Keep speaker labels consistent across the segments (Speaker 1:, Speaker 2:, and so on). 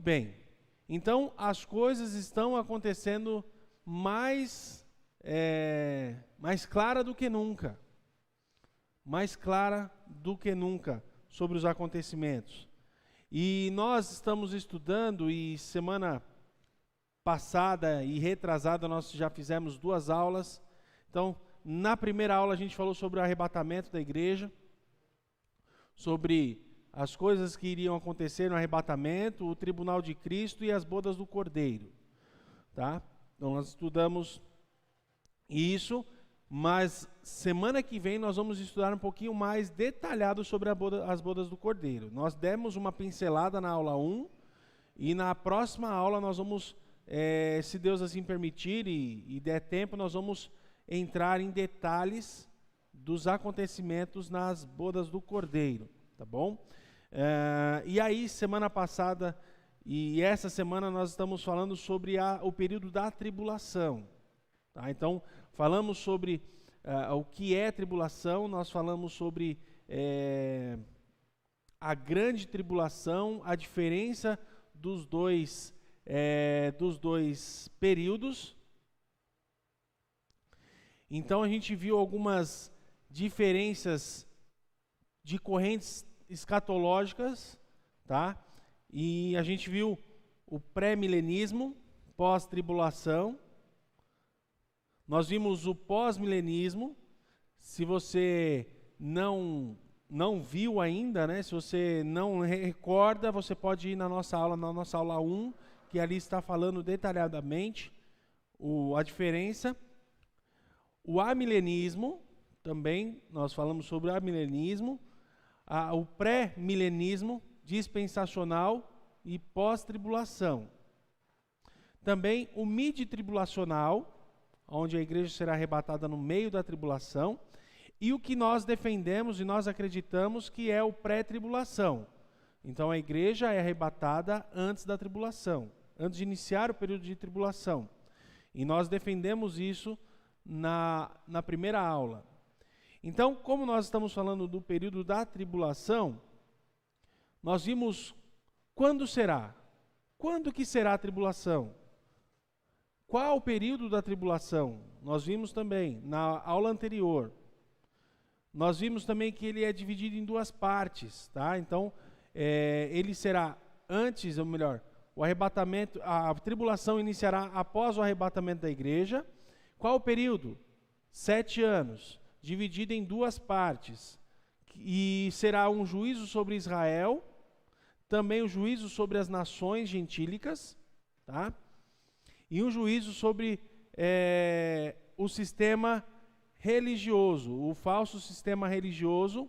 Speaker 1: bem. Então, as coisas estão acontecendo mais clara do que nunca. Mais clara do que nunca sobre os acontecimentos. E nós estamos estudando, e semana passada e retrasada nós já fizemos 2 aulas. Então, na primeira aula a gente falou sobre o arrebatamento da igreja, sobre as coisas que iriam acontecer no arrebatamento, o tribunal de Cristo e as bodas do Cordeiro. Tá? Então nós estudamos isso, mas semana que vem nós vamos estudar um pouquinho mais detalhado sobre as bodas do Cordeiro. Nós demos uma pincelada na aula 1, e na próxima aula nós vamos, se Deus assim permitir e der tempo, nós vamos entrar em detalhes dos acontecimentos nas bodas do Cordeiro, tá bom? E aí, semana passada e essa semana nós estamos falando sobre o período da tribulação. Tá? Então, falamos sobre o que é tribulação, nós falamos sobre a grande tribulação, a diferença dos dois períodos. Então, a gente viu algumas diferenças de correntes escatológicas, tá? E a gente viu o pré-milenismo, pós-tribulação. Nós vimos o pós-milenismo. Se você não viu ainda, né? Se você não recorda, você pode ir na nossa aula 1, que ali está falando detalhadamente a diferença. O amilenismo, também nós falamos sobre o amilenismo. O pré-milenismo, dispensacional e pós-tribulação. Também o mid-tribulacional, onde a igreja será arrebatada no meio da tribulação, e o que nós defendemos e nós acreditamos que é o pré-tribulação. Então a igreja é arrebatada antes da tribulação, antes de iniciar o período de tribulação. E nós defendemos isso na primeira aula. Então, como nós estamos falando do período da tribulação, nós vimos quando será? Quando que será a tribulação? Qual o período da tribulação? Nós vimos também na aula anterior. Nós vimos também que ele é dividido em 2 partes, tá? Então, ele será antes, ou melhor, o arrebatamento, a tribulação iniciará após o arrebatamento da igreja. Qual o período? 7 anos. Dividido em 2 partes, e será um juízo sobre Israel, também um juízo sobre as nações gentílicas, tá? E um juízo sobre o sistema religioso, o falso sistema religioso.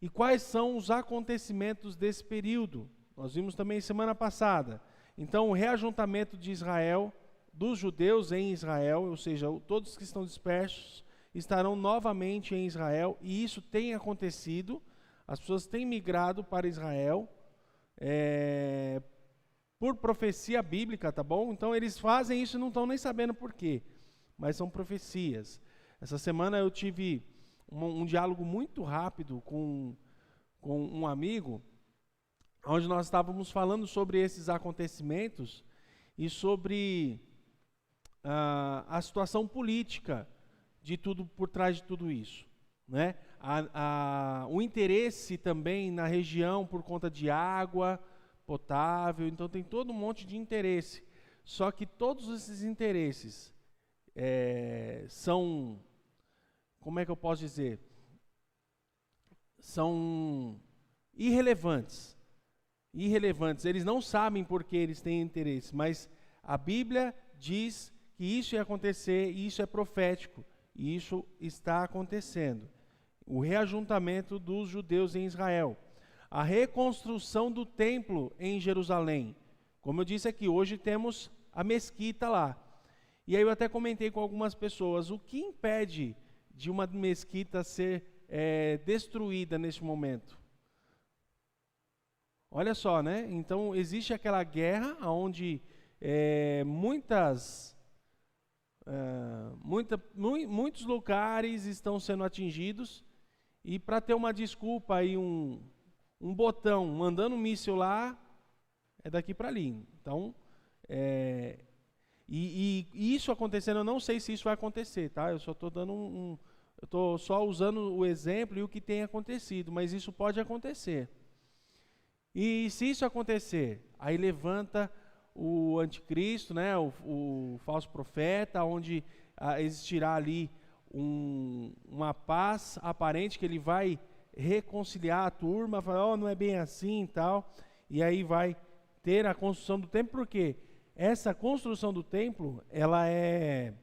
Speaker 1: E quais são os acontecimentos desse período? Nós vimos também semana passada. Então, o reajuntamento de Israel, dos judeus em Israel, ou seja, todos que estão dispersos, estarão novamente em Israel, e isso tem acontecido. As pessoas têm migrado para Israel por profecia bíblica, tá bom? Então eles fazem isso e não estão nem sabendo por quê, mas são profecias. Essa semana eu tive um diálogo muito rápido com um amigo, onde nós estávamos falando sobre esses acontecimentos e sobre a situação política de tudo, por trás de tudo isso, né? O interesse também na região por conta de água potável, então tem todo um monte de interesse. Só que todos esses interesses são, como é que eu posso dizer? São irrelevantes. Eles não sabem por que eles têm interesse, mas a Bíblia diz que isso ia acontecer e isso é profético. E isso está acontecendo. O reajuntamento dos judeus em Israel. A reconstrução do templo em Jerusalém. Como eu disse aqui, hoje temos a mesquita lá. E aí eu até comentei com algumas pessoas, o que impede de uma mesquita ser destruída neste momento? Olha só, né? Então existe aquela guerra onde muitos lugares estão sendo atingidos, e para ter uma desculpa aí, um botão mandando um míssil lá, é daqui para ali. Então, e isso acontecendo, eu não sei se isso vai acontecer, tá? Eu só estou dando eu estou só usando o exemplo e o que tem acontecido, mas isso pode acontecer. E se isso acontecer, aí levanta o anticristo, né, o falso profeta, onde existirá ali uma paz aparente, que ele vai reconciliar a turma, falar, não é bem assim e tal, e aí vai ter a construção do templo, porque essa construção do templo, ela é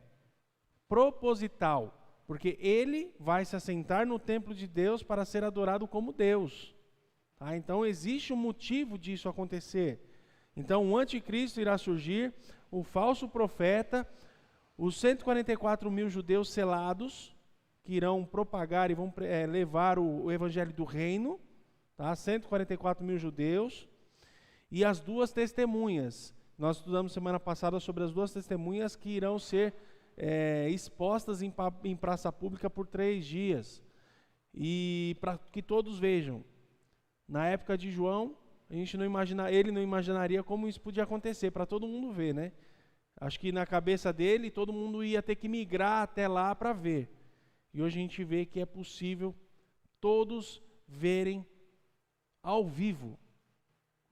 Speaker 1: proposital, porque ele vai se assentar no templo de Deus para ser adorado como Deus. Tá? Então existe um motivo disso acontecer. Então o anticristo irá surgir, o falso profeta, os 144 mil judeus selados, que irão propagar e vão levar o evangelho do reino, tá? 144 mil judeus, e as duas testemunhas. Nós estudamos semana passada sobre as duas testemunhas que irão ser expostas em praça pública por 3 dias. E para que todos vejam, na época de João, ele não imaginaria como isso podia acontecer, para todo mundo ver, né? Acho que na cabeça dele, todo mundo ia ter que migrar até lá para ver. E hoje a gente vê que é possível todos verem ao vivo,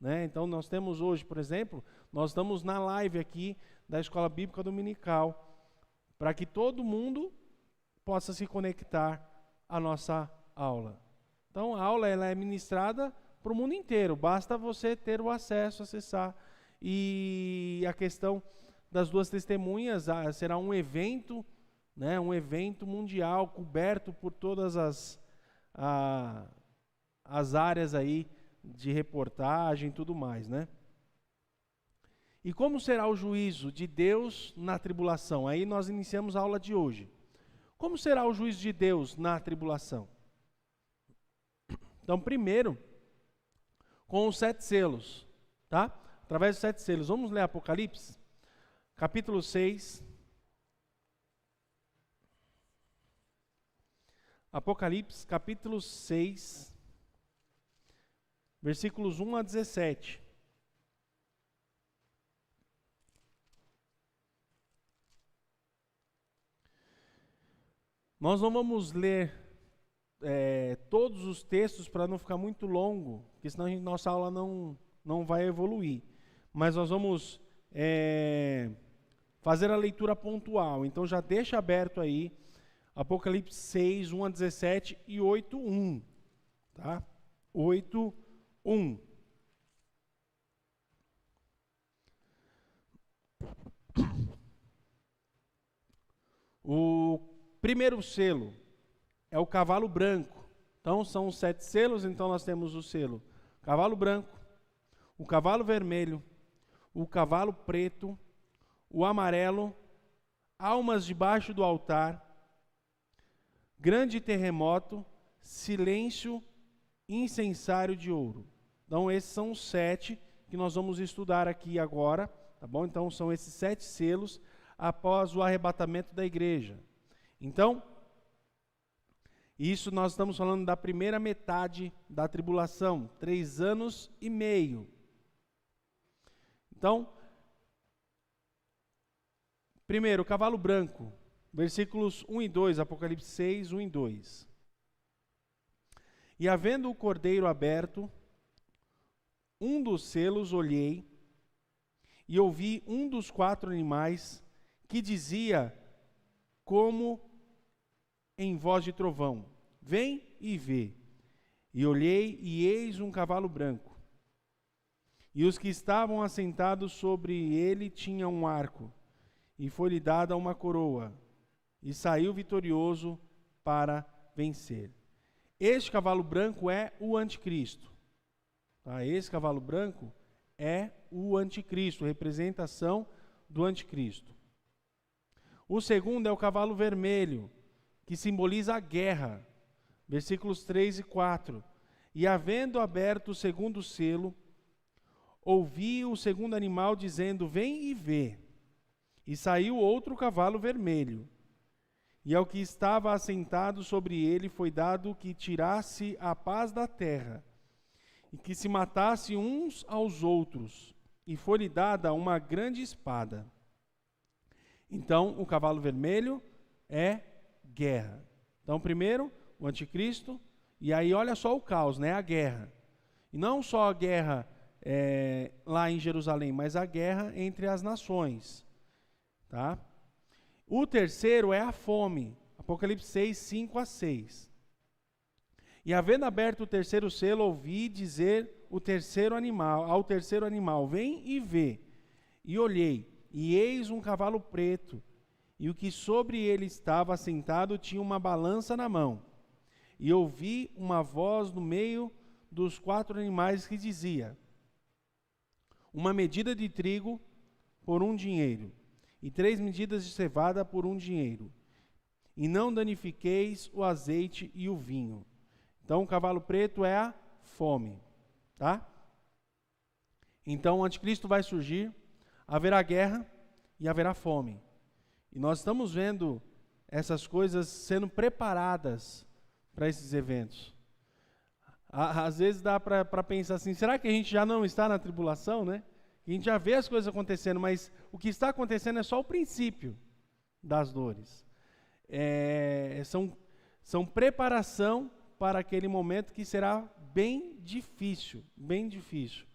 Speaker 1: né? Então nós temos hoje, por exemplo, nós estamos na live aqui da Escola Bíblica Dominical, para que todo mundo possa se conectar à nossa aula. Então a aula ela é ministrada para o mundo inteiro, basta você ter o acesso, acessar. E a questão das duas testemunhas será um evento, né, um evento mundial, coberto por todas as áreas aí de reportagem e tudo mais, né? E como será o juízo de Deus na tribulação? Aí nós iniciamos a aula de hoje. Como será o juízo de Deus na tribulação? Então, primeiro, com os 7 selos, tá? Através dos 7 selos. Vamos ler Apocalipse, capítulo 6. Apocalipse, capítulo 6, versículos 1 a 17. Nós não vamos ler todos os textos para não ficar muito longo, porque senão nossa aula não vai evoluir. Mas nós vamos fazer a leitura pontual. Então já deixa aberto aí Apocalipse 6, 1 a 17 e 8, 1. Tá? 8, 1. O primeiro selo é o cavalo branco. Então são os 7 selos, então nós temos o selo cavalo branco, o cavalo vermelho, o cavalo preto, o amarelo, almas debaixo do altar, grande terremoto, silêncio, incensário de ouro. Então esses são os 7 que nós vamos estudar aqui agora, tá bom? Então são esses 7 selos após o arrebatamento da igreja. Então, isso nós estamos falando da primeira metade da tribulação, 3 anos e meio. Então, primeiro, o cavalo branco, versículos 1 e 2, Apocalipse 6, 1 e 2. E havendo o cordeiro aberto, um dos selos olhei, e ouvi um dos 4 animais, que dizia, como em voz de trovão, vem e vê. E olhei, e eis um cavalo branco. E os que estavam assentados sobre ele tinham um arco, e foi-lhe dada uma coroa, e saiu vitorioso para vencer. Este cavalo branco é o anticristo. Tá? Esse cavalo branco é o anticristo, representação do anticristo. O segundo é o cavalo vermelho, que simboliza a guerra. Versículos 3 e 4. E havendo aberto o segundo selo, ouvi o segundo animal dizendo, vem e vê. E saiu outro cavalo vermelho. E ao que estava assentado sobre ele foi dado que tirasse a paz da terra, e que se matasse uns aos outros. e foi-lhe dada uma grande espada. Então, o cavalo vermelho é guerra. Então, primeiro, o anticristo, e aí olha só o caos, né? A guerra. E não só a guerra lá em Jerusalém, mas a guerra entre as nações. Tá? O terceiro é a fome. Apocalipse 6, 5 a 6. E havendo aberto o terceiro selo, ouvi dizer ao terceiro animal, vem e vê. E olhei, e eis um cavalo preto, e o que sobre ele estava assentado tinha uma balança na mão. E ouvi uma voz no meio dos 4 animais que dizia: uma medida de trigo por 1 dinheiro, e 3 medidas de cevada por 1 dinheiro. E não danifiqueis o azeite e o vinho. Então, o cavalo preto é a fome, tá? Então, o anticristo vai surgir, haverá guerra e haverá fome. E nós estamos vendo essas coisas sendo preparadas para esses eventos. Às vezes dá para pensar assim, será que a gente já não está na tribulação, né? A gente já vê as coisas acontecendo, mas o que está acontecendo é só o princípio das dores. São preparação para aquele momento que será bem difícil, bem difícil.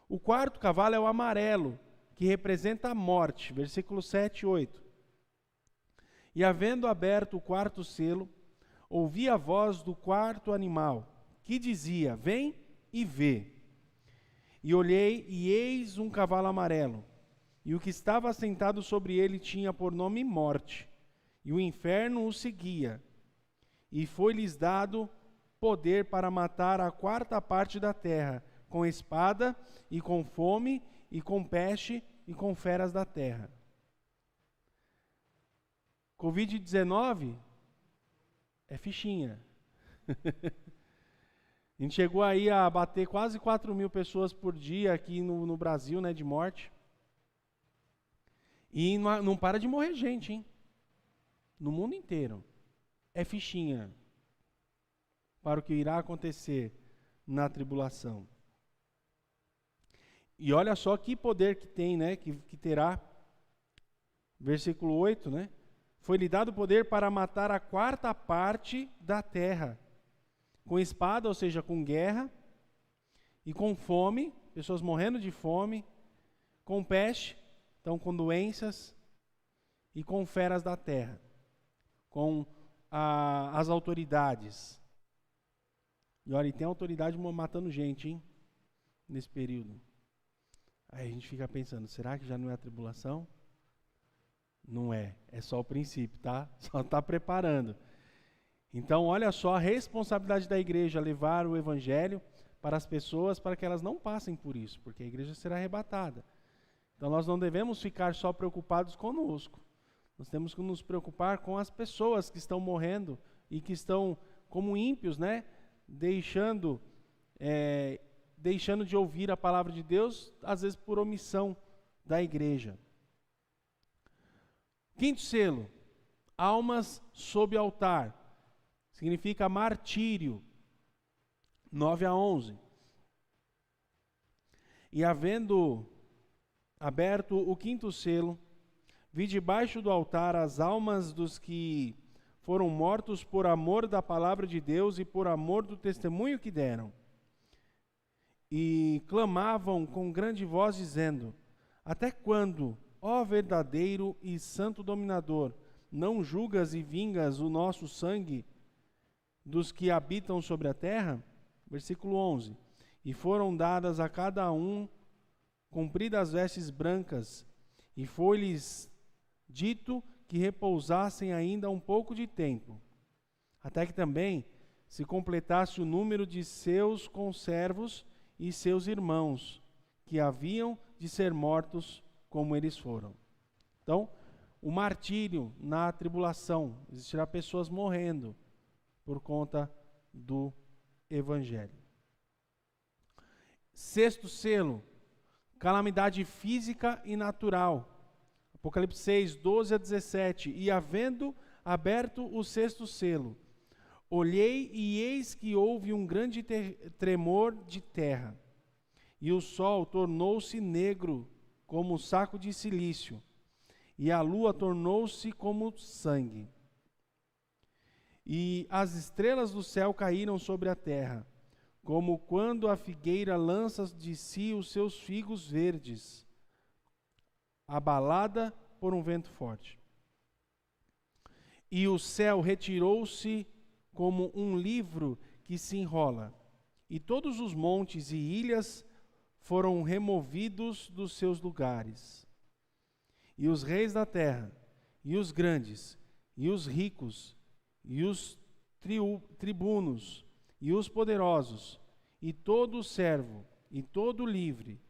Speaker 1: O quarto cavalo é o amarelo, que representa a morte, versículos 7 e 8. E havendo aberto o quarto selo, ouvi a voz do quarto animal, que dizia: vem e vê. E olhei, e eis um cavalo amarelo, e o que estava assentado sobre ele tinha por nome Morte, e o inferno o seguia. E foi-lhes dado poder para matar a 4ª parte da terra, com espada, e com fome, e com peste, e com feras da terra. Covid-19 é fichinha. A gente chegou aí a bater quase 4.000 pessoas por dia aqui no Brasil, né, de morte. E não para de morrer gente, hein? No mundo inteiro. É fichinha para o que irá acontecer na tribulação. E olha só que poder que tem, né, que terá. Versículo 8, né? Foi-lhe dado poder para matar a 4ª parte da terra, com espada, ou seja, com guerra, e com fome, pessoas morrendo de fome, com peste, então com doenças, e com feras da terra, com as autoridades. E olha, e tem autoridade matando gente, hein, nesse período. Aí a gente fica pensando, será que já não é a tribulação? Não é, é só o princípio, tá? Só está preparando. Então, olha só a responsabilidade da igreja, levar o evangelho para as pessoas, para que elas não passem por isso, porque a igreja será arrebatada. Então, nós não devemos ficar só preocupados conosco. Nós temos que nos preocupar com as pessoas que estão morrendo e que estão como ímpios, né? Deixando de ouvir a palavra de Deus, às vezes por omissão da igreja. 5º selo, almas sob altar, significa martírio, 9 a 11. E havendo aberto o 5º selo, vi debaixo do altar as almas dos que foram mortos por amor da palavra de Deus e por amor do testemunho que deram. E clamavam com grande voz, dizendo: até quando, ó verdadeiro e santo dominador, não julgas e vingas o nosso sangue dos que habitam sobre a terra? Versículo 11. E foram dadas a cada um compridas vestes brancas, e foi-lhes dito que repousassem ainda um pouco de tempo, até que também se completasse o número de seus conservos e seus irmãos, que haviam de ser mortos como eles foram. Então, o martírio na tribulação, existirá pessoas morrendo por conta do evangelho. 6º selo, calamidade física e natural. Apocalipse 6, 12 a 17. E havendo aberto o 6º selo, olhei e eis que houve um grande tremor de terra. e o sol tornou-se negro como saco de cilício, e a lua tornou-se como sangue. E as estrelas do céu caíram sobre a terra, como quando a figueira lança de si os seus figos verdes, abalada por um vento forte. E o céu retirou-se como um livro que se enrola, e todos os montes e ilhas foram removidos dos seus lugares. E os reis da terra, e os grandes, e os ricos, e os tribunos, e os poderosos, e todo servo, e todo livre,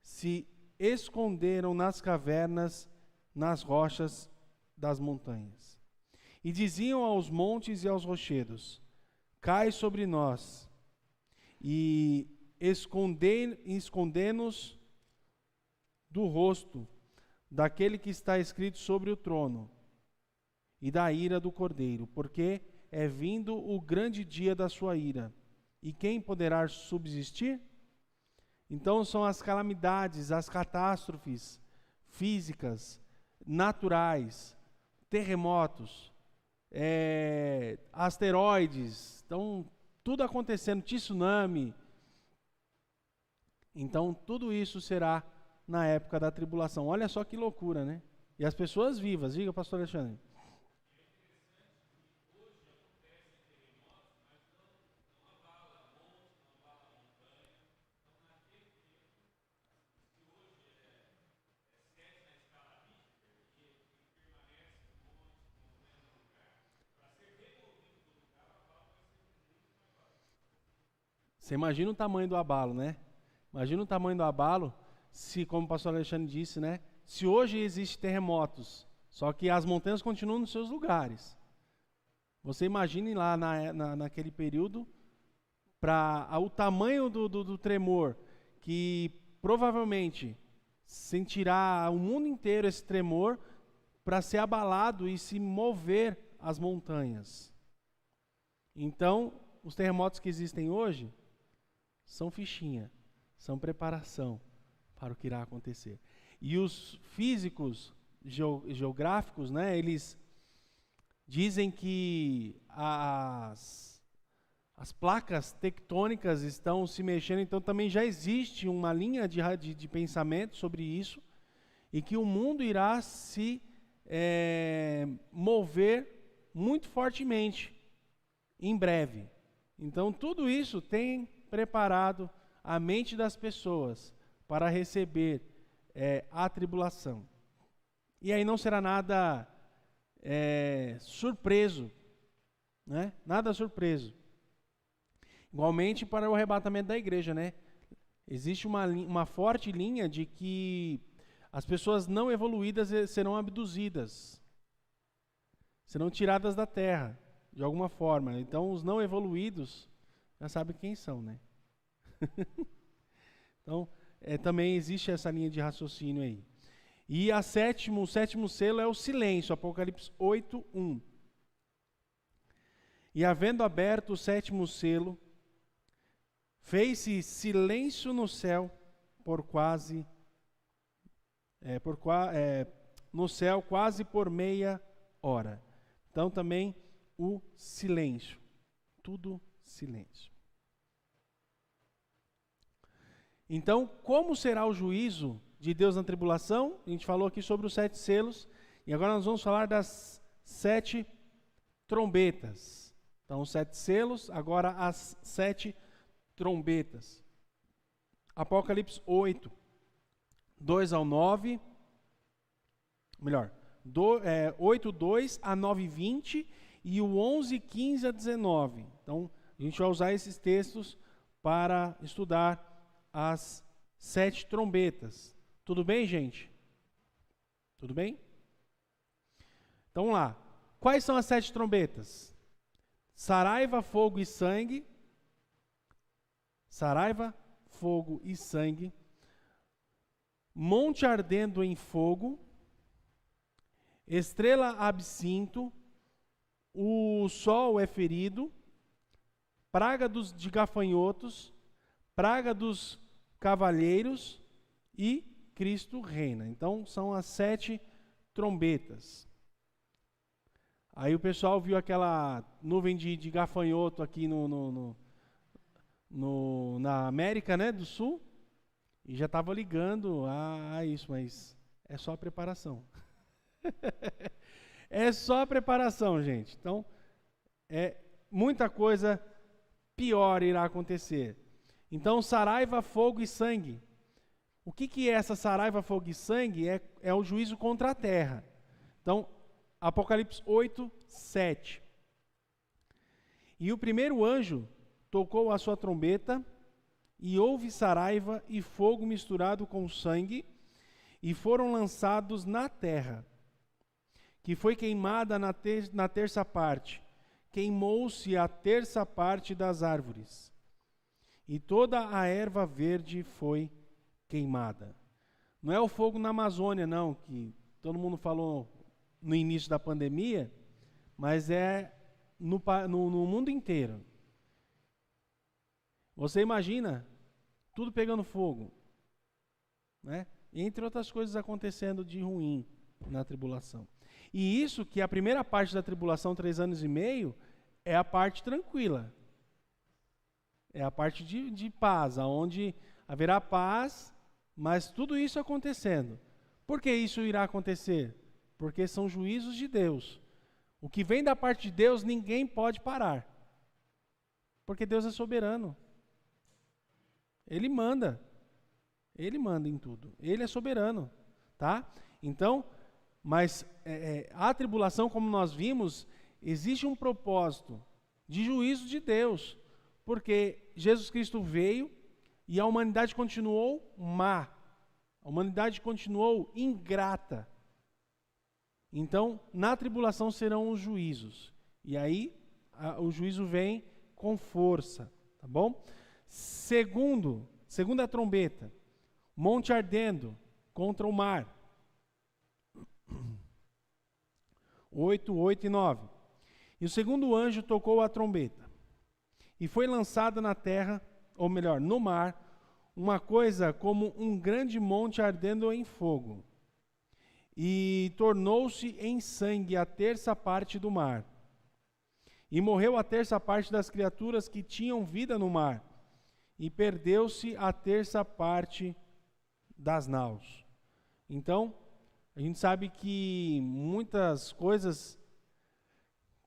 Speaker 1: se esconderam nas cavernas, nas rochas das montanhas. E diziam aos montes e aos rochedos: cai sobre nós, e esconde-nos do rosto daquele que está escrito sobre o trono, e da ira do Cordeiro, porque é vindo o grande dia da sua ira. E quem poderá subsistir? Então são as calamidades, as catástrofes físicas, naturais, terremotos, asteroides, então tudo acontecendo, tsunami. Então tudo isso será na época da tribulação. Olha só que loucura, né? E as pessoas vivas, diga, pastor Alexandre. Você imagina o tamanho do abalo, né? Imagina o tamanho do abalo, se, como o pastor Alexandre disse, né? Se hoje existem terremotos, só que as montanhas continuam nos seus lugares. Você imagine lá naquele período, o tamanho do tremor, que provavelmente sentirá o mundo inteiro esse tremor, para ser abalado e se mover as montanhas. Então, os terremotos que existem hoje são fichinha, são preparação para o que irá acontecer. E os físicos geográficos, né, eles dizem que as placas tectônicas estão se mexendo, então também já existe uma linha de pensamento sobre isso, e que o mundo irá se mover muito fortemente em breve. Então tudo isso tem preparado a mente das pessoas para receber a tribulação. E aí não será nada surpreso, né? Nada surpreso. Igualmente para o arrebatamento da igreja, né? Existe uma forte linha de que as pessoas não evoluídas serão abduzidas, serão tiradas da terra, de alguma forma. Então os não evoluídos já sabem quem são, né? Então, também existe essa linha de raciocínio aí. E o sétimo selo é o silêncio, Apocalipse 8:1. E havendo aberto o sétimo selo, fez-se silêncio no céu no céu quase por meia hora. Então também o silêncio, tudo silêncio. Então, como será o juízo de Deus na tribulação? A gente falou aqui sobre os 7 selos, e agora nós vamos falar das 7 trombetas. Então, os 7 selos, agora as 7 trombetas. Apocalipse 8, 2 ao 9, melhor, 8, 2 a 9, 20, e o 11, 15 a 19. Então, a gente vai usar esses textos para estudar as 7 trombetas. Tudo bem, gente? Tudo bem? Então vamos lá. Quais são as 7 trombetas? Saraiva, fogo e sangue. Saraiva, fogo e sangue. Monte ardendo em fogo. Estrela absinto. O sol é ferido. Praga de gafanhotos. Praga dos cavalheiros e Cristo reina. Então, são as 7 trombetas. Aí o pessoal viu aquela nuvem de gafanhoto aqui na América, né, do Sul, e já estava ligando a isso, mas é só a preparação. É só a preparação, gente. Então, muita coisa pior irá acontecer. Então, saraiva, fogo e sangue. O que é essa saraiva, fogo e sangue? É o juízo contra a terra. Então, Apocalipse 8, 7. E o primeiro anjo tocou a sua trombeta, e houve saraiva e fogo misturado com sangue, e foram lançados na terra, que foi queimada na terça parte. Queimou-se a terça parte das árvores, e toda a erva verde foi queimada. Não é o fogo na Amazônia, não, que todo mundo falou no início da pandemia, mas é no mundo inteiro. Você imagina tudo pegando fogo, né? Entre outras coisas acontecendo de ruim na tribulação. E isso que a primeira parte da tribulação, 3 anos e meio, é a parte tranquila. É a parte de paz, onde haverá paz, mas tudo isso acontecendo. Por que isso irá acontecer? Porque são juízos de Deus. O que vem da parte de Deus, ninguém pode parar. Porque Deus é soberano. Ele manda em tudo. Ele é soberano, tá? Então, mas a tribulação, como nós vimos, existe um propósito de juízo de Deus, porque Jesus Cristo veio e a humanidade continuou má, a humanidade continuou ingrata. Então, na tribulação serão os juízos, e aí o juízo vem com força, tá bom? Segunda trombeta, monte ardendo contra o mar. 8, 8 e 9. E o segundo anjo tocou a trombeta, e foi lançada na terra, ou melhor, no mar, uma coisa como um grande monte ardendo em fogo, e tornou-se em sangue a terça parte do mar. E morreu a terça parte das criaturas que tinham vida no mar, e perdeu-se a terça parte das naus. Então, a gente sabe que muitas coisas,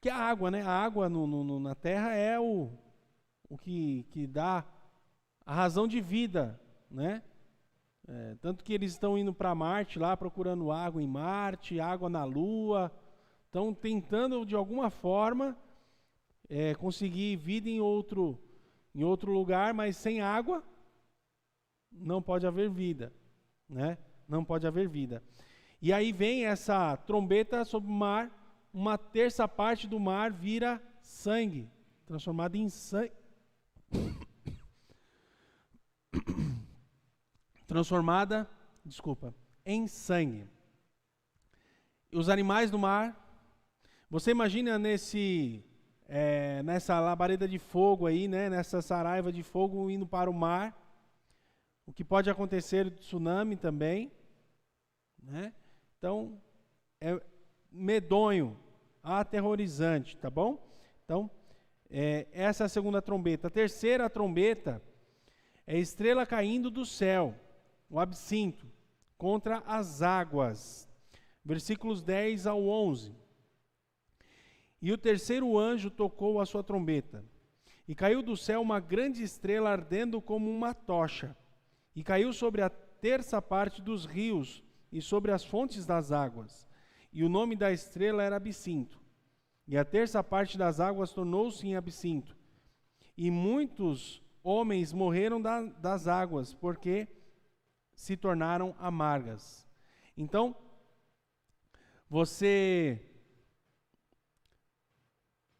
Speaker 1: que a água, né? A água na terra é o que dá a razão de vida, né? Tanto que eles estão indo para Marte lá, procurando água em Marte, água na Lua, estão tentando de alguma forma conseguir vida em outro lugar, mas sem água não pode haver vida, né? Não pode haver vida. E aí vem essa trombeta sobre o mar, uma terça parte do mar vira sangue, transformada em sangue. Em sangue. E os animais do mar, você imagina nessa labareda de fogo aí, né, nessa saraiva de fogo indo para o mar, o que pode acontecer de tsunami também, né? Então, é medonho, aterrorizante, tá bom? Então, essa é a segunda trombeta. A terceira trombeta é a estrela caindo do céu, o absinto, contra as águas. Versículos 10 ao 11. E o terceiro anjo tocou a sua trombeta, e caiu do céu uma grande estrela ardendo como uma tocha, e caiu sobre a terça parte dos rios e sobre as fontes das águas. E o nome da estrela era Absinto. E a terça parte das águas tornou-se em absinto. E muitos homens morreram das águas, porque se tornaram amargas. Então, você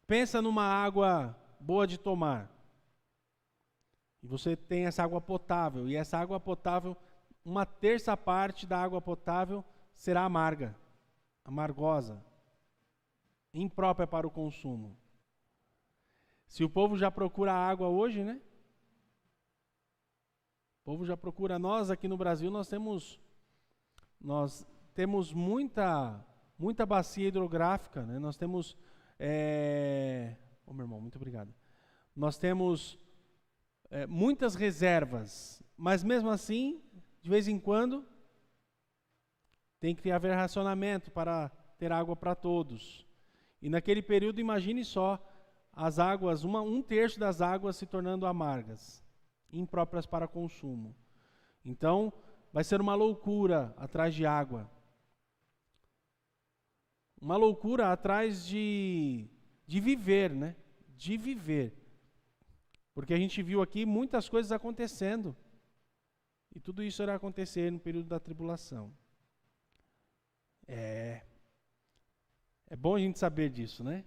Speaker 1: pensa numa água boa de tomar. E você tem essa água potável. E essa água potável, uma terça parte da água potável será amarga, amargosa, imprópria para o consumo. Se o povo já procura água hoje, né? O povo já procura. Nós aqui no Brasil, nós temos muita bacia hidrográfica, né? Nós temos... meu irmão, muito obrigado. Nós temos muitas reservas, mas mesmo assim, de vez em quando, tem que haver racionamento para ter água para todos. E naquele período, imagine só, as águas, um terço das águas se tornando amargas, impróprias para consumo. Então, vai ser uma loucura atrás de água. Uma loucura atrás de viver, né? De viver. Porque a gente viu aqui muitas coisas acontecendo. E tudo isso irá acontecer no período da tribulação. É bom a gente saber disso, né?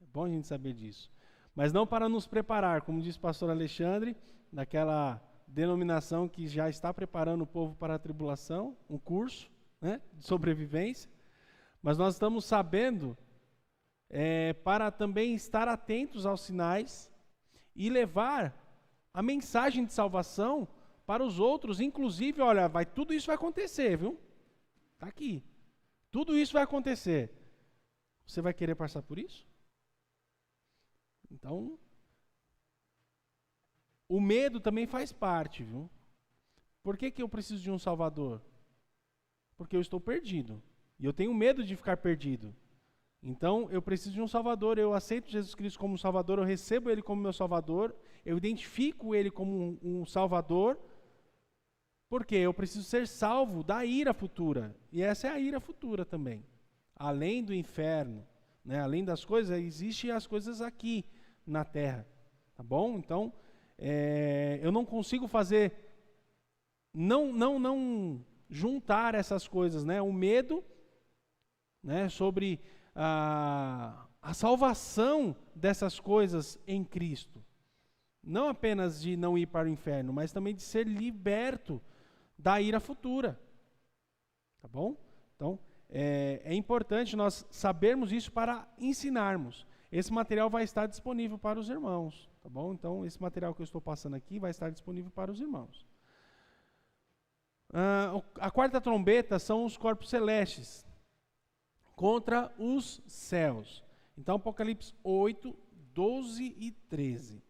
Speaker 1: É bom a gente saber disso. Mas não para nos preparar, como disse o pastor Alexandre, daquela denominação que já está preparando o povo para a tribulação, um curso, né, de sobrevivência. Mas nós estamos sabendo para também estar atentos aos sinais e levar a mensagem de salvação para os outros. Inclusive, olha, tudo isso vai acontecer, viu? Está aqui. Tudo isso vai acontecer. Você vai querer passar por isso? Então, o medo também faz parte, viu? Por que eu preciso de um Salvador? Porque eu estou perdido. E eu tenho medo de ficar perdido. Então, eu preciso de um Salvador. Eu aceito Jesus Cristo como Salvador, eu recebo Ele como meu Salvador, eu identifico Ele como um Salvador, porque eu preciso ser salvo da ira futura. E essa é a ira futura também. Além do inferno, né? Além das coisas, existem as coisas aqui na terra. Tá bom? Então, eu não consigo fazer, não juntar essas coisas, né? O medo, né, sobre a salvação dessas coisas em Cristo. Não apenas de não ir para o inferno, mas também de ser liberto da ira futura. Tá bom? Então, é importante nós sabermos isso para ensinarmos. Esse material vai estar disponível para os irmãos. Tá bom? Então, esse material que eu estou passando aqui vai estar disponível para os irmãos. A quarta trombeta são os corpos celestes contra os céus. Então, Apocalipse 8, 12 e 13.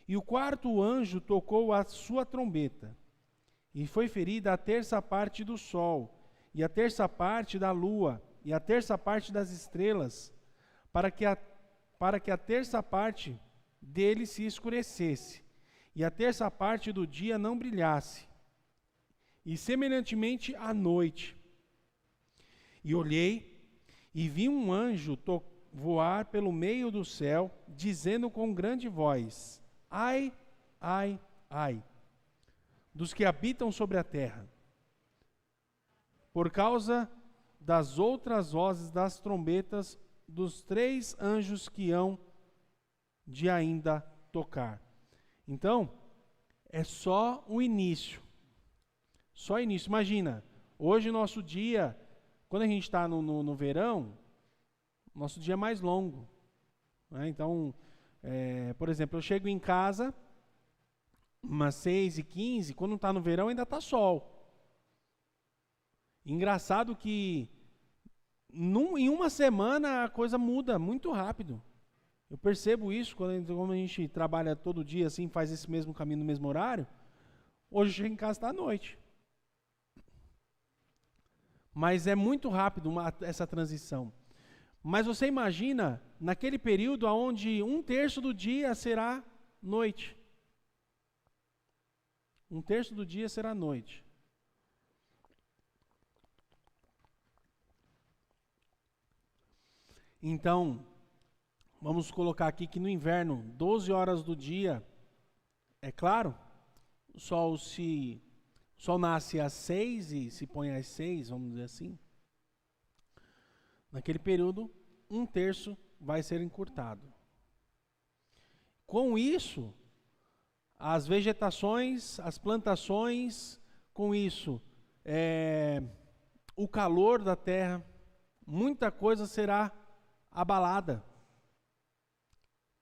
Speaker 1: E o quarto anjo tocou a sua trombeta, e foi ferida a terça parte do sol, e a terça parte da lua, e a terça parte das estrelas, para que a terça parte dele se escurecesse, e a terça parte do dia não brilhasse, e semelhantemente à noite. E olhei, e vi um anjo voar pelo meio do céu, dizendo com grande voz: ai, ai, ai, dos que habitam sobre a terra, por causa das outras vozes das trombetas dos 3 anjos que hão de ainda tocar. Então, é só o início. Só o início. Imagina, hoje nosso dia, quando a gente está no verão, nosso dia é mais longo, né? Então, por exemplo, eu chego em casa umas 6h15, quando está no verão ainda está sol. Engraçado que em uma semana a coisa muda muito rápido. Eu percebo isso quando a gente trabalha todo dia assim, faz esse mesmo caminho no mesmo horário. Hoje eu chego em casa, está à noite. Mas é muito rápido essa transição. Mas você imagina, naquele período onde 1/3 do dia será noite. 1/3 do dia será noite. Então, vamos colocar aqui que no inverno, 12 horas do dia, é claro, o sol nasce às 6 e se põe às 6, vamos dizer assim. Naquele período, 1/3 vai ser encurtado. Com isso, as vegetações, as plantações, com isso, o calor da terra, muita coisa será abalada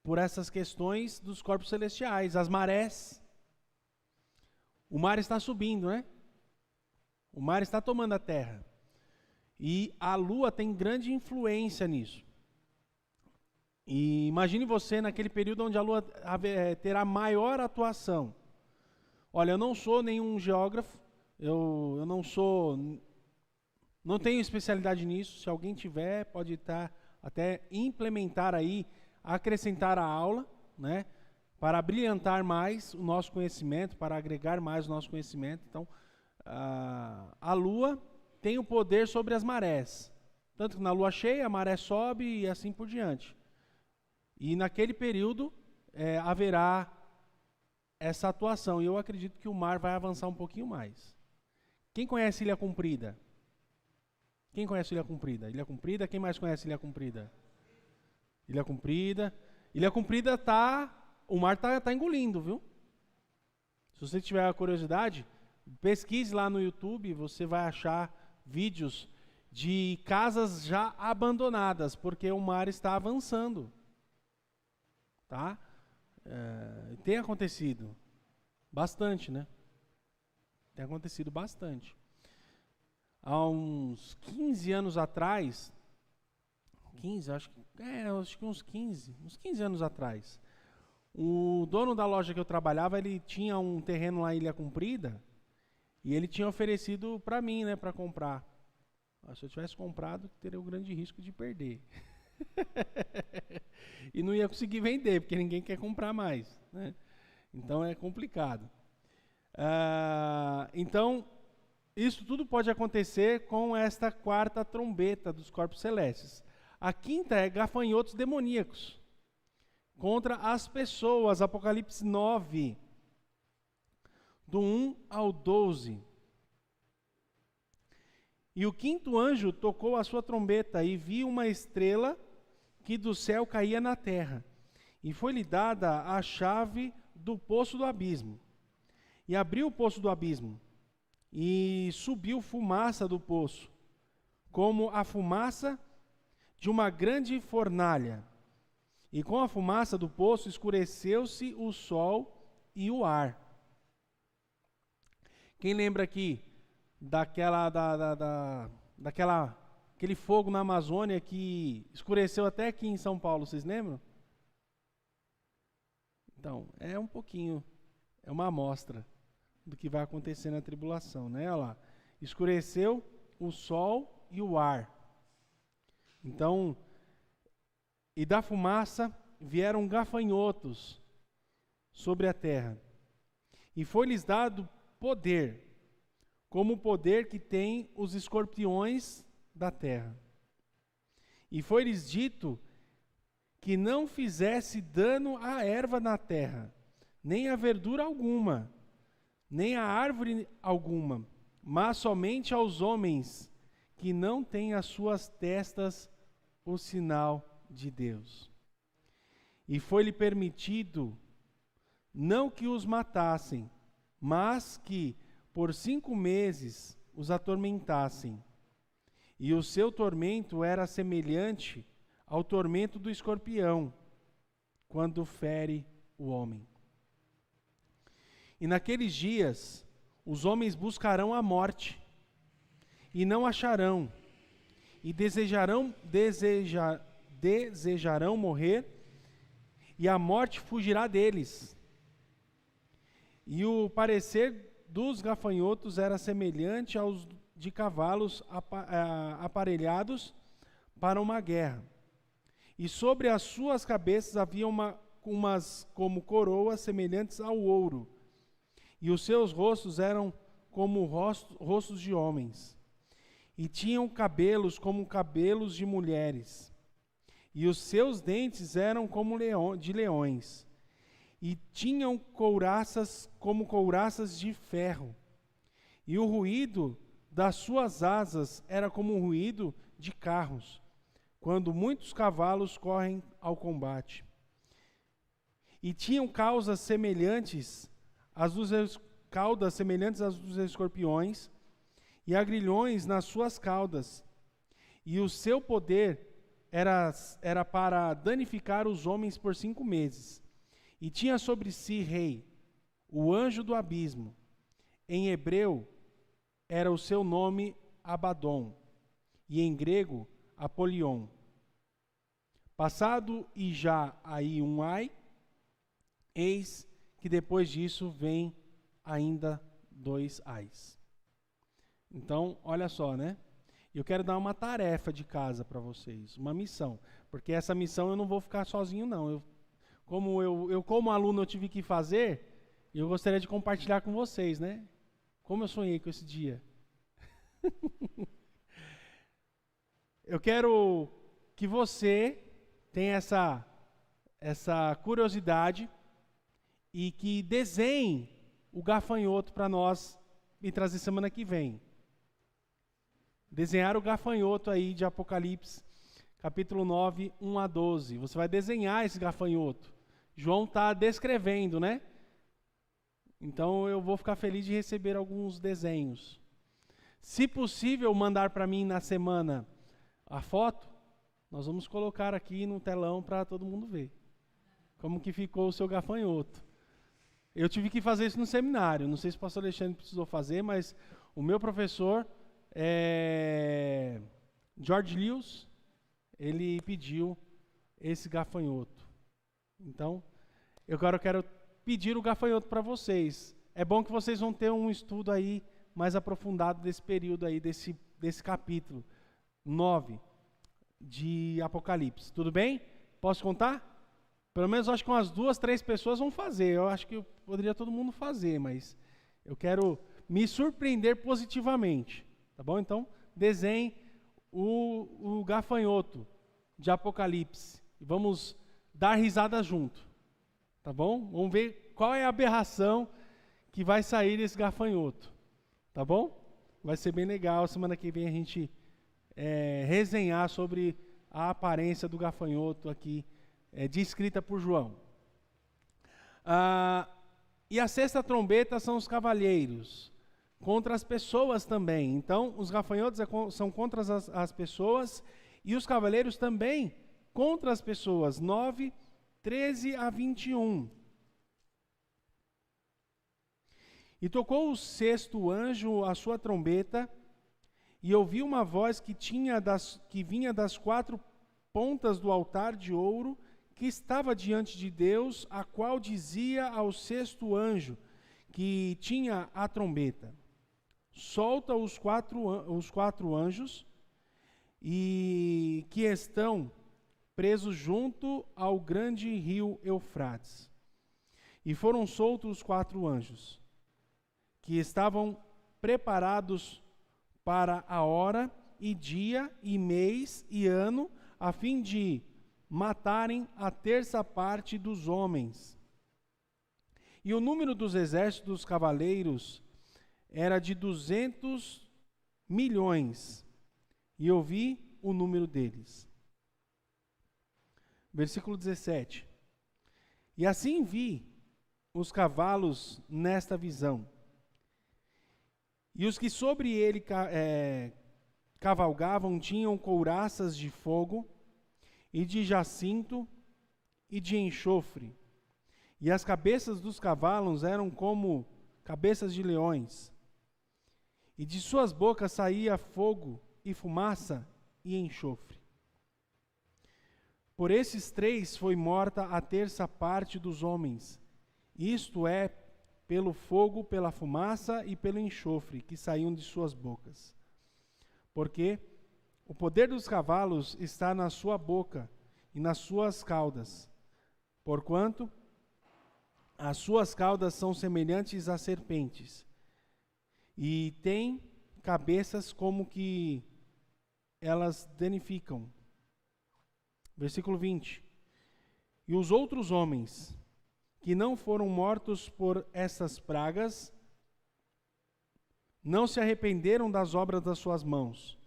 Speaker 1: por essas questões dos corpos celestiais, as marés, o mar está subindo, né? O mar está tomando a terra. E a Lua tem grande influência nisso. E imagine você naquele período onde a Lua terá maior atuação. Olha, eu não sou nenhum geógrafo, eu não tenho especialidade nisso. Se alguém tiver, pode até implementar aí, acrescentar a aula, né? Para brilhantar mais o nosso conhecimento, para agregar mais o nosso conhecimento. Então, a Lua tem o poder sobre as marés. Tanto que na Lua cheia, a maré sobe e assim por diante. E naquele período haverá essa atuação. E eu acredito que o mar vai avançar um pouquinho mais. Quem conhece Ilha Comprida? Quem conhece Ilha Comprida? Ilha Comprida, quem mais conhece Ilha Comprida? Ilha Comprida. Ilha Comprida o mar está engolindo, viu? Se você tiver a curiosidade, pesquise lá no YouTube, você vai achar vídeos de casas já abandonadas, porque o mar está avançando. Tá? Tem acontecido bastante, né? Tem acontecido bastante. Há uns 15 anos atrás, acho que uns 15 anos atrás, o dono da loja que eu trabalhava, ele tinha um terreno lá em Ilha Comprida, e ele tinha oferecido para mim, né, para comprar. Se eu tivesse comprado, teria o grande risco de perder. E não ia conseguir vender, porque ninguém quer comprar mais, né? Então é complicado. Então, isso tudo pode acontecer com esta quarta trombeta dos corpos celestes. A quinta é gafanhotos demoníacos contra as pessoas, Apocalipse 9, do 1 ao 12. E o quinto anjo tocou a sua trombeta e viu uma estrela que do céu caía na terra. E foi-lhe dada a chave do poço do abismo. E abriu o poço do abismo. E subiu fumaça do poço, como a fumaça de uma grande fornalha. E com a fumaça do poço escureceu-se o sol e o ar. Quem lembra aqui aquele fogo na Amazônia que escureceu até aqui em São Paulo, vocês lembram? Então, é um pouquinho, é uma amostra do que vai acontecer na tribulação, né? Olha lá, escureceu o sol e o ar. Então, e da fumaça vieram gafanhotos sobre a terra. E foi-lhes dado poder, como o poder que tem os escorpiões da terra. E foi-lhes dito que não fizesse dano à erva na terra, nem a verdura alguma, nem a árvore alguma, mas somente aos homens que não têm as suas testas o sinal de Deus. E foi-lhe permitido não que os matassem, mas que por 5 meses os atormentassem. E o seu tormento era semelhante ao tormento do escorpião, quando fere o homem. E naqueles dias, os homens buscarão a morte, e não acharão, e desejarão morrer, e a morte fugirá deles. E o parecer dos gafanhotos era semelhante aos de cavalos aparelhados para uma guerra. E sobre as suas cabeças havia umas como coroas semelhantes ao ouro, e os seus rostos eram como rostos de homens, e tinham cabelos como cabelos de mulheres, e os seus dentes eram como de leões, e tinham couraças como couraças de ferro, e o ruído das suas asas era como o ruído de carros, quando muitos cavalos correm ao combate. E tinham caudas semelhantes às dos escorpiões, e agrilhões nas suas caudas. E o seu poder era para danificar os homens por 5 meses. E tinha sobre si rei, o anjo do abismo. em hebreu era o seu nome Abaddon, e em grego Apolion. Passado e já aí um ai, eis que depois disso vem ainda 2 ais. Então, olha só, né? Eu quero dar uma tarefa de casa para vocês, uma missão, porque essa missão eu não vou ficar sozinho não. Como aluno eu tive que fazer, eu gostaria de compartilhar com vocês, né? Como eu sonhei com esse dia. Eu quero que você tenha essa curiosidade e que desenhe o gafanhoto para nós me trazer semana que vem. Desenhar o gafanhoto aí de Apocalipse, capítulo 9, 1 a 12. Você vai desenhar esse gafanhoto. João está descrevendo, né? Então eu vou ficar feliz de receber alguns desenhos. Se possível, mandar para mim na semana a foto, nós vamos colocar aqui no telão para todo mundo ver como que ficou o seu gafanhoto. Eu tive que fazer isso no seminário, não sei se o pastor Alexandre precisou fazer, mas o meu professor, George Lewis, ele pediu esse gafanhoto. Então, eu quero pedir o gafanhoto para vocês. É bom que vocês vão ter um estudo aí mais aprofundado desse período aí, desse capítulo 9 de Apocalipse. Tudo bem? Posso contar? Pelo menos acho que umas 2, 3 pessoas vão fazer. Eu acho que poderia todo mundo fazer, mas eu quero me surpreender positivamente. Tá bom? Então, desenhe o gafanhoto de Apocalipse. E vamos dar risada junto. Tá bom? Vamos ver qual é a aberração que vai sair desse gafanhoto. Tá bom? Vai ser bem legal. Semana que vem a gente resenhar sobre a aparência do gafanhoto aqui, descrita por João. E a 6ª trombeta são os cavalheiros, contra as pessoas também. Então, os gafanhotos são contra as pessoas, e os cavaleiros também contra as pessoas. 9, 13 a 21. E tocou o 6º anjo a sua trombeta, e ouvi uma voz que vinha das 4 pontas do altar de ouro que estava diante de Deus, a qual dizia ao 6º anjo que tinha a trombeta: solta os quatro anjos e que estão presos junto ao grande rio Eufrates. E foram soltos os 4 anjos, que estavam preparados para a hora e dia e mês e ano, a fim de matarem a 1/3 parte dos homens. E o número dos exércitos dos cavaleiros era de 200 milhões, e eu vi o número deles. Versículo 17. E assim vi os cavalos nesta visão, e os que sobre ele cavalgavam tinham couraças de fogo, e de jacinto, e de enxofre, e as cabeças dos cavalos eram como cabeças de leões, e de suas bocas saía fogo, e fumaça, e enxofre. Por esses 3 foi morta a 1/3 parte dos homens, isto é, pelo fogo, pela fumaça e pelo enxofre que saíam de suas bocas. Porque o poder dos cavalos está na sua boca e nas suas caudas, porquanto as suas caudas são semelhantes a serpentes, e têm cabeças como que elas danificam. Versículo 20. E os outros homens que não foram mortos por essas pragas não se arrependeram das obras das suas mãos,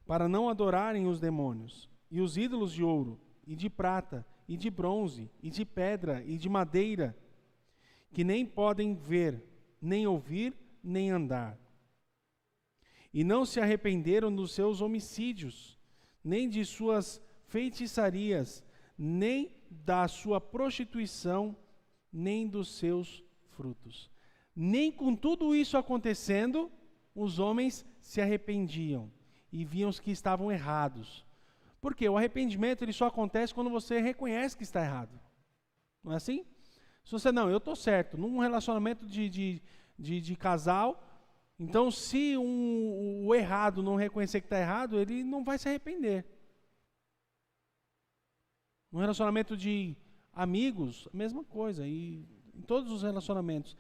Speaker 1: para não adorarem os demônios, e os ídolos de ouro, e de prata, e de bronze, e de pedra, e de madeira, que nem podem ver, nem ouvir, nem andar. E não se arrependeram dos seus homicídios, nem de suas feitiçarias, nem da sua prostituição, nem dos seus frutos. Nem com tudo isso acontecendo, os homens se arrependiam e viam que estavam errados. Porque o arrependimento ele só acontece quando você reconhece que está errado. Não é assim? Se você, não, eu estou certo, num relacionamento de casal, então se o errado não reconhecer que está errado, ele não vai se arrepender. Num relacionamento de amigos, a mesma coisa, e em todos os relacionamentos.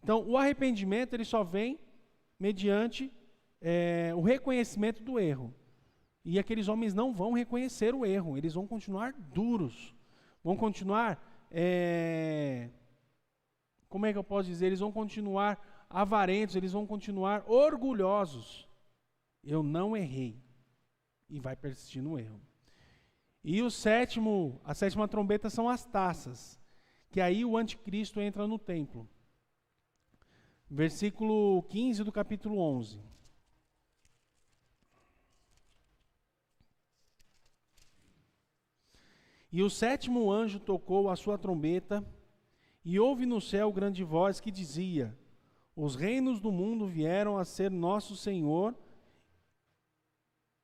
Speaker 1: Então, o arrependimento ele só vem mediante o reconhecimento do erro. E aqueles homens não vão reconhecer o erro, eles vão continuar duros, vão continuar, como é que eu posso dizer? Eles vão continuar avarentos, eles vão continuar orgulhosos. Eu não errei. E vai persistir no erro. E a sétima trombeta são as taças, que aí o anticristo entra no templo. Versículo 15 do capítulo 11. E o sétimo anjo tocou a sua trombeta, e houve no céu grande voz que dizia: os reinos do mundo vieram a ser nosso Senhor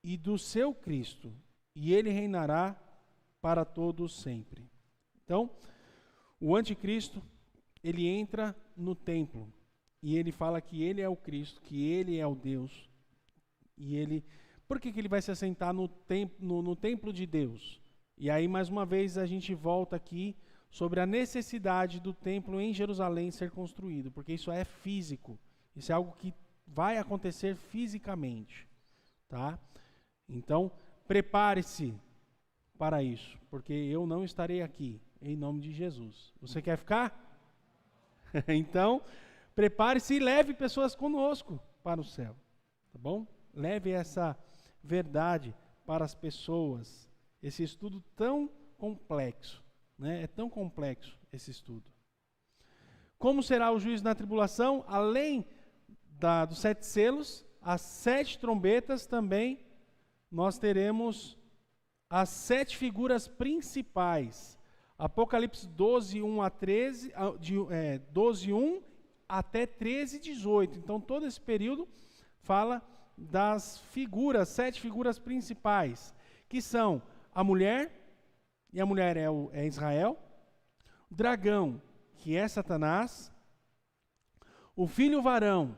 Speaker 1: e do seu Cristo, e ele reinará para todos sempre. Então, o anticristo, ele entra no templo, e ele fala que ele é o Cristo, que ele é o Deus, e ele... Por que ele vai se assentar no templo de Deus? E aí, mais uma vez, a gente volta aqui sobre a necessidade do templo em Jerusalém ser construído, porque isso é físico, isso é algo que vai acontecer fisicamente, tá? Então, prepare-se para isso, porque eu não estarei aqui, em nome de Jesus. Você quer ficar? Então, prepare-se e leve pessoas conosco para o céu, tá bom? Leve essa verdade para as pessoas. Esse estudo tão complexo, né? É tão complexo esse estudo. Como será o juízo na tribulação? Além dos 7 selos, as 7 trombetas também, nós teremos as 7 figuras principais. Apocalipse 12, 1 a 13, 12, 1 até 13, 18. Então, todo esse período fala das figuras, 7 figuras principais, que são a mulher, e a mulher é Israel, o dragão, que é Satanás, o filho varão,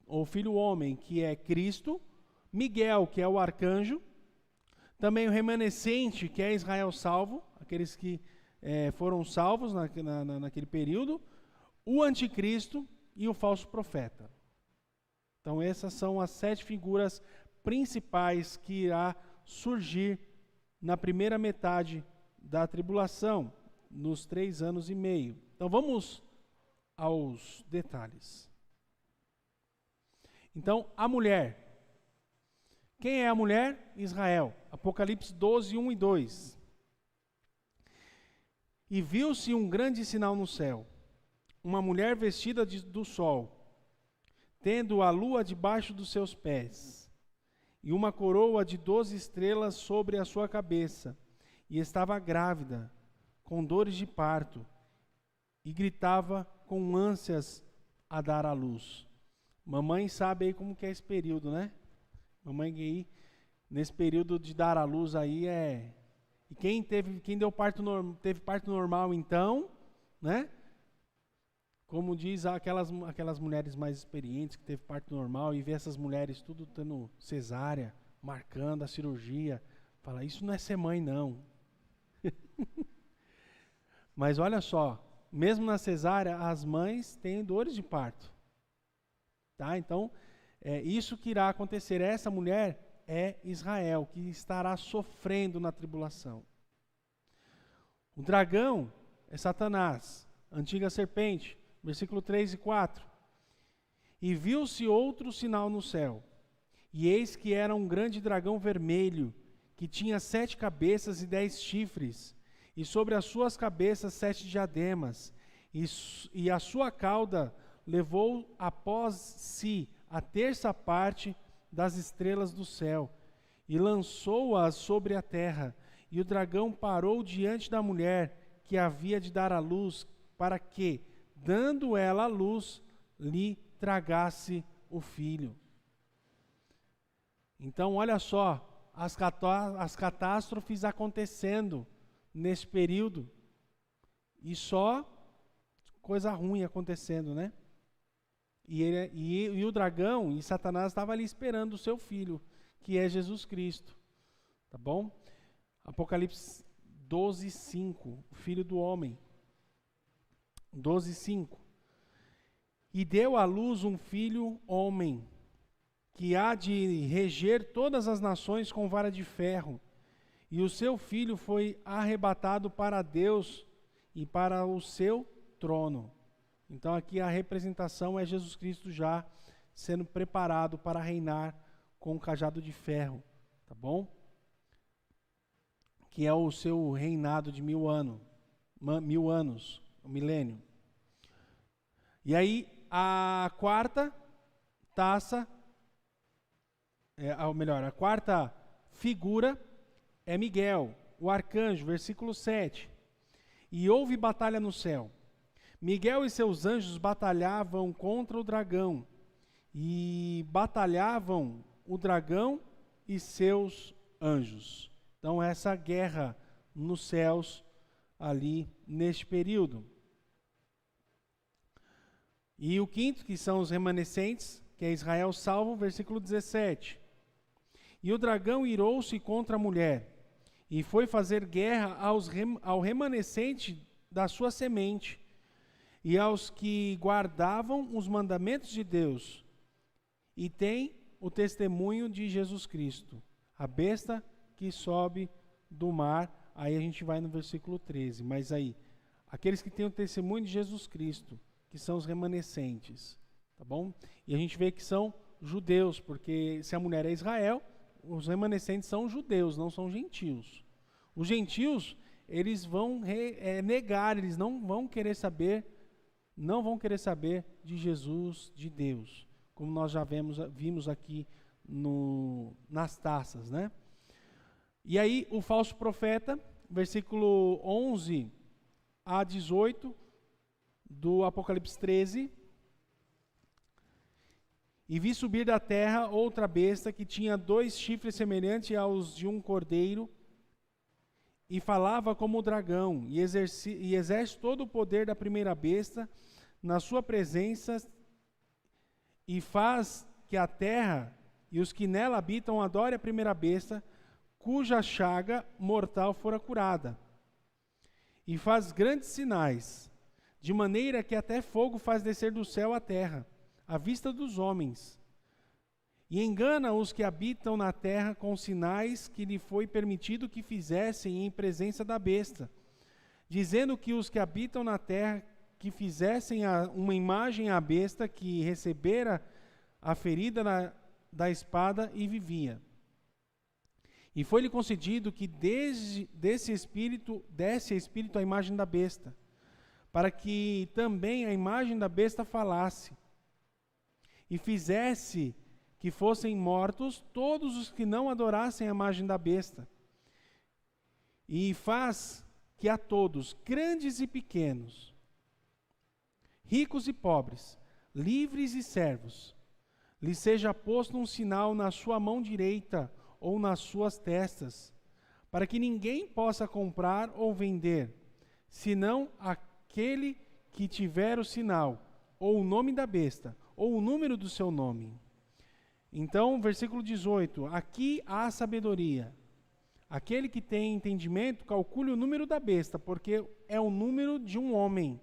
Speaker 1: ou filho homem, que é Cristo, Miguel, que é o arcanjo, também o remanescente, que é Israel salvo, aqueles que foram salvos naquele período, o anticristo e o falso profeta. Então essas são as 7 figuras principais que irá surgir na primeira metade da tribulação, nos 3 anos e meio. Então vamos aos detalhes. Então, a mulher. Quem é a mulher? Israel. Apocalipse 12, 1 e 2. E viu-se um grande sinal no céu, uma mulher vestida do sol, tendo a lua debaixo dos seus pés, e uma coroa de 12 estrelas sobre a sua cabeça, e estava grávida, com dores de parto, e gritava com ânsias a dar à luz. Mamãe sabe aí como que é esse período, né? Mamãe aí, nesse período de dar à luz aí E quem teve parto normal então, né? Como diz aquelas mulheres mais experientes que teve parto normal e vê essas mulheres tudo tendo cesárea, marcando a cirurgia, fala, isso não é ser mãe não. Mas olha só, mesmo na cesárea, as mães têm dores de parto. Tá? Então, é isso que irá acontecer. Essa mulher é Israel, que estará sofrendo na tribulação. O dragão é Satanás, antiga serpente, versículo 3 e 4. E viu-se outro sinal no céu, e eis que era um grande dragão vermelho, que tinha 7 cabeças e 10 chifres, e sobre as suas cabeças 7 diademas, e a sua cauda levou após si a terça parte das estrelas do céu, e lançou-as sobre a terra, e o dragão parou diante da mulher que havia de dar à luz, para que, dando ela à luz, lhe tragasse o filho. Então, olha só, as catástrofes acontecendo nesse período, e só coisa ruim acontecendo, né? E o dragão e Satanás estavam ali esperando o seu filho, que é Jesus Cristo. Tá bom? Apocalipse 12:5, o filho do homem. 12:5. E deu à luz um filho homem, que há de reger todas as nações com vara de ferro. E o seu filho foi arrebatado para Deus e para o seu trono. Então aqui a representação é Jesus Cristo já sendo preparado para reinar com o cajado de ferro, tá bom? Que é o seu reinado de 1000 anos, o milênio. E aí a quarta taça, a quarta figura é Miguel, o arcanjo, versículo 7. E houve batalha no céu. Miguel e seus anjos batalhavam contra o dragão, e batalhavam o dragão e seus anjos. Então, essa guerra nos céus, ali, neste período. E o quinto, que são os remanescentes, que é Israel salvo, versículo 17. E o dragão irou-se contra a mulher, e foi fazer guerra ao remanescente da sua semente, e aos que guardavam os mandamentos de Deus, e tem o testemunho de Jesus Cristo, a besta que sobe do mar. Aí a gente vai no versículo 13, mas aí, aqueles que têm o testemunho de Jesus Cristo, que são os remanescentes, tá bom? E a gente vê que são judeus, porque se a mulher é Israel, os remanescentes são judeus, não são gentios. Os gentios, eles vão negar, eles não vão querer saber de Jesus, de Deus, como nós já vimos aqui nas taças, né? E aí o falso profeta, versículo 11 a 18 do Apocalipse 13. E vi subir da terra outra besta que tinha 2 chifres semelhantes aos de um cordeiro, e falava como o dragão, e exerce todo o poder da primeira besta na sua presença, e faz que a terra e os que nela habitam adorem a primeira besta, cuja chaga mortal fora curada. E faz grandes sinais, de maneira que até fogo faz descer do céu à terra, à vista dos homens. E engana os que habitam na terra com sinais que lhe foi permitido que fizessem em presença da besta, dizendo que os que habitam na terra que fizessem uma imagem à besta que recebera a ferida da espada e vivia. E foi-lhe concedido que desse espírito a imagem da besta, para que também a imagem da besta falasse, e fizesse que fossem mortos todos os que não adorassem a imagem da besta. E faz que a todos, grandes e pequenos, ricos e pobres, livres e servos, lhe seja posto um sinal na sua mão direita ou nas suas testas, para que ninguém possa comprar ou vender, senão aquele que tiver o sinal, ou o nome da besta, ou o número do seu nome. Então, versículo 18, aqui há sabedoria. Aquele que tem entendimento, calcule o número da besta, porque é o número de um homem,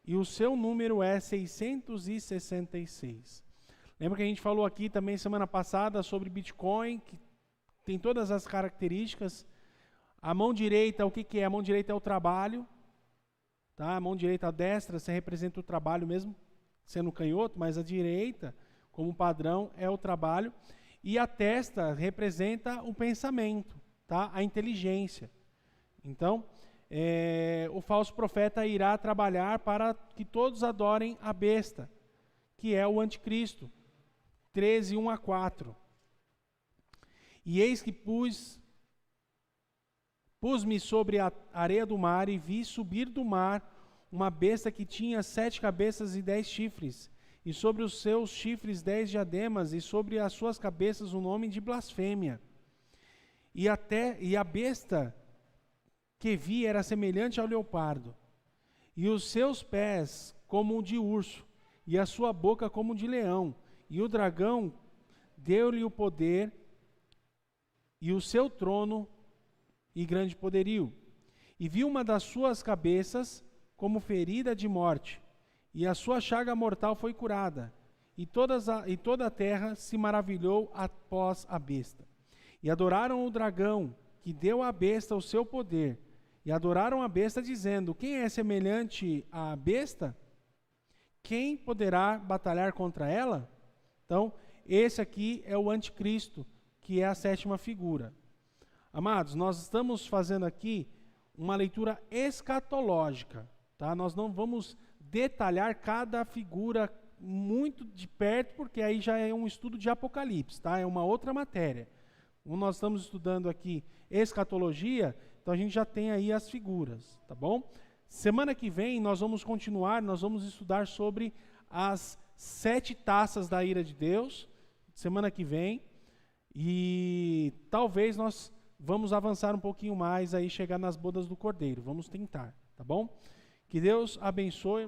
Speaker 1: e o seu número é 666. Lembra que a gente falou aqui também semana passada sobre Bitcoin, que tem todas as características. A mão direita, o que é? A mão direita é o trabalho, tá? A mão direita, a destra, você representa o trabalho mesmo, sendo canhoto, mas a direita, como padrão, é o trabalho. E a testa representa o pensamento, tá? A inteligência. Então, o falso profeta irá trabalhar para que todos adorem a besta, que é o anticristo. 13, 1 a 4. E eis que pus-me sobre a areia do mar, e vi subir do mar uma besta que tinha 7 cabeças e 10 chifres, e sobre os seus chifres 10 diademas, e sobre as suas cabeças o nome de blasfêmia. E a besta que vi era semelhante ao leopardo, e os seus pés como o de urso, e a sua boca como de leão. E o dragão deu-lhe o poder, e o seu trono e grande poderio. E vi uma das suas cabeças como ferida de morte, e a sua chaga mortal foi curada, e toda a terra se maravilhou após a besta. E adoraram o dragão, que deu à besta o seu poder, e adoraram a besta, dizendo: quem é semelhante à besta? Quem poderá batalhar contra ela? Então, esse aqui é o anticristo, que é a 7ª figura. Amados, nós estamos fazendo aqui uma leitura escatológica, tá? Nós não vamos detalhar cada figura muito de perto, porque aí já é um estudo de Apocalipse, tá? É uma outra matéria. Como nós estamos estudando aqui escatologia, então a gente já tem aí as figuras, tá bom? Semana que vem nós vamos continuar, nós vamos estudar sobre as 7 taças da ira de Deus, semana que vem, e talvez nós vamos avançar um pouquinho mais aí, chegar nas bodas do Cordeiro, vamos tentar, tá bom? Que Deus abençoe.